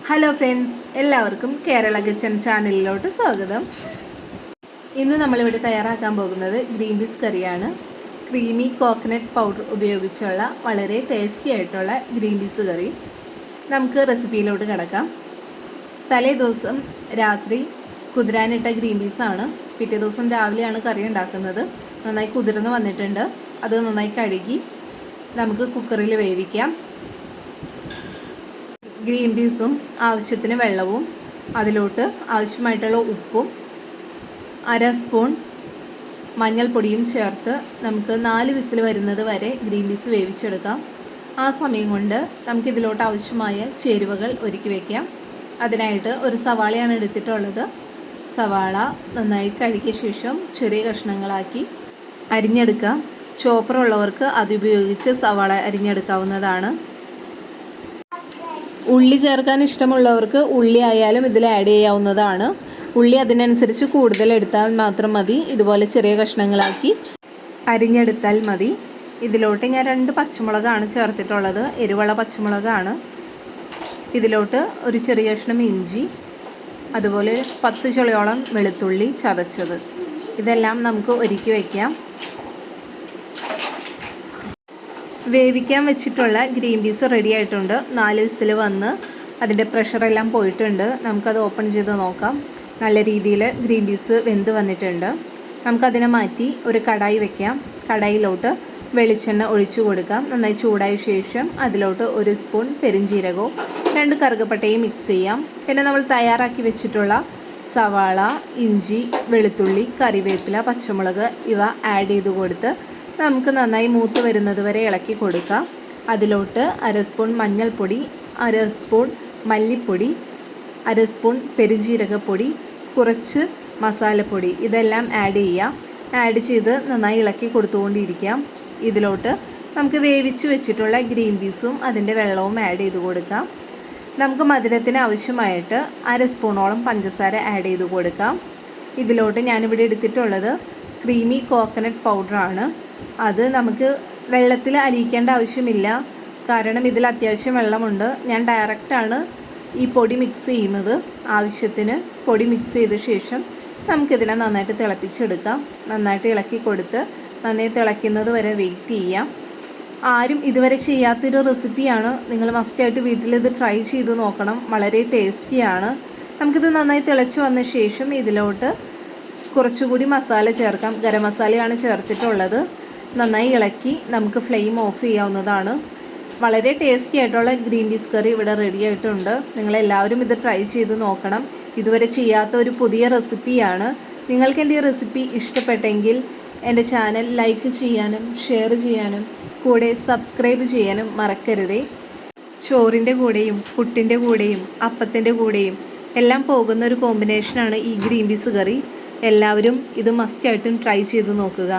Hello friends, എല്ലാവർക്കും Kerala kitchen ചാനലിലോട്ട് സ്വാഗതം. ഇന്ന് നമ്മളിവിടെ തയ്യാറാക്കാൻ പോകുന്നത് ഗ്രീൻ പീസ് കറിയാണ്. ക്രീമി കോക്കനട്ട് പൗഡർ ഉപയോഗിച്ചുള്ള വളരെ ടേസ്റ്റി ആയിട്ടുള്ള ഗ്രീൻ പീസ് കറി. നമുക്ക് റെസിപ്പിയിലോട്ട് കിടക്കാം. തലേ ദിവസം രാത്രി കുതിരാനിട്ട ഗ്രീൻ പീസാണ്. പിറ്റേ ദിവസം രാവിലെയാണ് കറി ഉണ്ടാക്കുന്നത്. നന്നായി കുതിർന്ന് വന്നിട്ടുണ്ട്. അത് നന്നായി കഴുകി നമുക്ക് കുക്കറിൽ വേവിക്കാം. ഗ്രീൻ പീസും ആവശ്യത്തിന് വെള്ളവും അതിലോട്ട് ആവശ്യമായിട്ടുള്ള ഉപ്പും 1/2 സ്പൂൺ മഞ്ഞൾപ്പൊടിയും ചേർത്ത് നമുക്ക് 4 വിസിൽ വരുന്നത് വരെ ഗ്രീൻ പീസ് വേവിച്ചെടുക്കാം. ആ സമയം കൊണ്ട് നമുക്കിതിലോട്ട് ആവശ്യമായ ചേരുവകൾ ഒരുക്കി വയ്ക്കാം. അതിനായിട്ട് ഒരു സവാളയാണ് എടുത്തിട്ടുള്ളത്. സവാള നന്നായി കഴുകിയ ശേഷം ചെറിയ കഷ്ണങ്ങളാക്കി അരിഞ്ഞെടുക്കാം. ചോപ്പർ ഉള്ളവർക്ക് അതുപയോഗിച്ച് സവാള അരിഞ്ഞെടുക്കാവുന്നതാണ്. ഉള്ളി ചേർക്കാൻ ഇഷ്ടമുള്ളവർക്ക് ഉള്ളി ആയാലും ഇതിൽ ആഡ് ചെയ്യാവുന്നതാണ്. ഉള്ളി അതിനനുസരിച്ച് കൂടുതൽ എടുത്താൽ മാത്രം മതി. ഇതുപോലെ ചെറിയ കഷ്ണങ്ങളാക്കി അരിഞ്ഞെടുത്താൽ മതി. ഇതിലോട്ട് ഞാൻ 2 പച്ചമുളകാണ് ചേർത്തിട്ടുള്ളത്. എരിവുള്ള പച്ചമുളകാണ്. ഇതിലോട്ട് ഒരു ചെറിയ കഷ്ണം ഇഞ്ചി, അതുപോലെ 10 ചുളയോളം വെളുത്തുള്ളി ചതച്ചത്, ഇതെല്ലാം നമുക്ക് ഒരുക്കി വയ്ക്കാം. വേവിക്കാൻ വെച്ചിട്ടുള്ള ഗ്രീൻ പീസ് റെഡി ആയിട്ടുണ്ട്. 4 വിസിൽ വന്ന് അതിൻ്റെ പ്രഷറെല്ലാം പോയിട്ടുണ്ട്. നമുക്കത് ഓപ്പൺ ചെയ്ത് നോക്കാം. നല്ല രീതിയിൽ ഗ്രീൻ പീസ് വെന്ത് വന്നിട്ടുണ്ട്. നമുക്കതിനെ മാറ്റി ഒരു കടായി വയ്ക്കാം. കടായിലോട്ട് വെളിച്ചെണ്ണ ഒഴിച്ചു കൊടുക്കാം. നന്നായി ചൂടായ ശേഷം അതിലോട്ട് 1 സ്പൂൺ പെരിഞ്ജീരകവും 2 കറുകപ്പട്ടയും മിക്സ് ചെയ്യാം. പിന്നെ നമ്മൾ തയ്യാറാക്കി വെച്ചിട്ടുള്ള സവാള, ഇഞ്ചി, വെളുത്തുള്ളി, കറിവേപ്പില, പച്ചമുളക് ഇവ ആഡ് ചെയ്ത് കൊടുത്ത് നമുക്ക് നന്നായി മൂത്ത് വരുന്നത് വരെ ഇളക്കി കൊടുക്കാം. അതിലോട്ട് 1/2 സ്പൂൺ മഞ്ഞൾപ്പൊടി, 1/2 സ്പൂൺ മല്ലിപ്പൊടി, 1/2 സ്പൂൺ പെരുംജീരകപ്പൊടി, കുറച്ച് മസാലപ്പൊടി ഇതെല്ലാം ആഡ് ചെയ്യാം. ആഡ് ചെയ്ത് നന്നായി ഇളക്കി കൊടുത്തുകൊണ്ടിരിക്കാം. ഇതിലോട്ട് നമുക്ക് വേവിച്ച് വെച്ചിട്ടുള്ള ഗ്രീൻ പീസും അതിൻ്റെ വെള്ളവും ആഡ് ചെയ്ത് കൊടുക്കാം. നമുക്ക് മധുരത്തിന് ആവശ്യമായിട്ട് 1/2 സ്പൂണോളം പഞ്ചസാര ആഡ് ചെയ്ത് കൊടുക്കാം. ഇതിലോട്ട് ഞാനിവിടെ എടുത്തിട്ടുള്ളത് ക്രീമി കോക്കനട്ട് പൗഡറാണ്. അത് നമുക്ക് വെള്ളത്തിൽ അലിയിക്കേണ്ട ആവശ്യമില്ല, കാരണം ഇതിൽ അത്യാവശ്യം വെള്ളമുണ്ട്. ഞാൻ ഡയറക്റ്റാണ് ഈ പൊടി മിക്സ് ചെയ്യുന്നത്. ആവശ്യത്തിന് പൊടി മിക്സ് ചെയ്ത ശേഷം നമുക്കിതിനെ നന്നായിട്ട് തിളപ്പിച്ചെടുക്കാം. നന്നായിട്ട് ഇളക്കി കൊടുത്ത് നന്നായി തിളയ്ക്കുന്നത് വരെ വെയിറ്റ് ചെയ്യാം. ആരും ഇതുവരെ ചെയ്യാത്തൊരു റെസിപ്പിയാണ്. നിങ്ങൾ മസ്റ്റായിട്ട് വീട്ടിലിത് ട്രൈ ചെയ്ത് നോക്കണം. വളരെ ടേസ്റ്റിയാണ്. നമുക്കിത് നന്നായി തിളച്ച് വന്ന ശേഷം ഇതിലോട്ട് കുറച്ചുകൂടി മസാല ചേർക്കാം. ഗരം മസാലയാണ് ചേർത്തിട്ടുള്ളത്. നന്നായി ഇളക്കി നമുക്ക് ഫ്ലെയിം ഓഫ് ചെയ്യാവുന്നതാണ്. വളരെ ടേസ്റ്റി ആയിട്ടുള്ള ഗ്രീൻ പീസ് കറി ഇവിടെ റെഡി ആയിട്ടുണ്ട്. നിങ്ങളെല്ലാവരും ഇത് ട്രൈ ചെയ്ത് നോക്കണം. ഇതുവരെ ചെയ്യാത്ത ഒരു പുതിയ റെസിപ്പിയാണ്. നിങ്ങൾക്ക് എൻ്റെ ഈ റെസിപ്പി ഇഷ്ടപ്പെട്ടെങ്കിൽ എൻ്റെ ചാനൽ ലൈക്ക് ചെയ്യാനും ഷെയർ ചെയ്യാനും കൂടെ സബ്സ്ക്രൈബ് ചെയ്യാനും മറക്കരുതേ. ചോറിൻ്റെ കൂടെയും പുട്ടിൻ്റെ കൂടെയും അപ്പത്തിൻ്റെ കൂടെയും എല്ലാം പോകുന്ന ഒരു കോമ്പിനേഷനാണ് ഈ ഗ്രീൻ പീസ് കറി. എല്ലാവരും ഇത് മസ്റ്റായിട്ടും ട്രൈ ചെയ്ത് നോക്കുക.